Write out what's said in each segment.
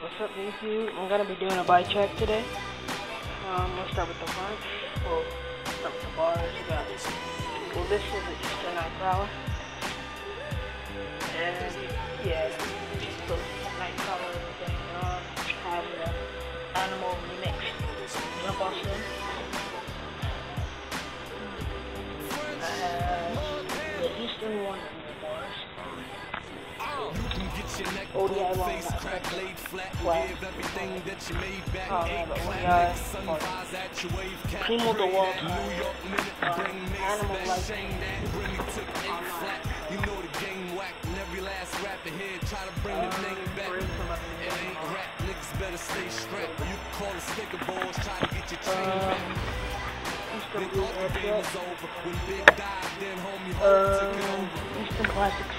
What's up, YouTube? I'm gonna be doing a bike check today. We'll start with the front. We'll start with the bars. Well, this is just a night crawler. And yeah, just the night crawler thing. Have the animal mimic jump off them. I have the Eastern one bars. ODI one, primo the wall animal life. You know the game whack, and every last rapper here try to bring the name back. It ain't rap, niggas better stay strapped. You can call it sticker balls, try to get your chain back. They thought the game was over when Big died, then homie Hope took it over. Eastern classics.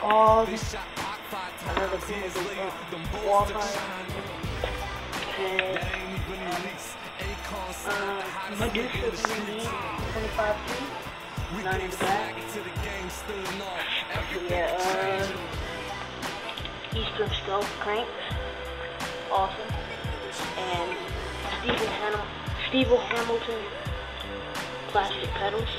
All they shot Pac 5 another times, primo years later, them the balls wall took fire. shine. That ain't even released. Akon signed the hottest nigga in the streets. 25 feet. We Not in gave the back. swag to the game, still know everything Yeah, changed. Eastern stealth cranks. Awesome. And Steve Hamilton plastic pedals.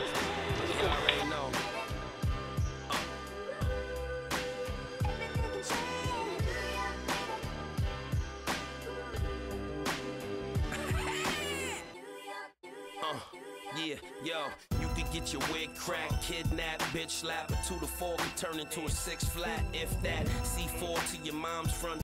Yeah, yo, you could get your wig cracked, kidnap, bitch slap, a 2 to 4 could turn into a 6 flat, if that. C4 to your mom's front.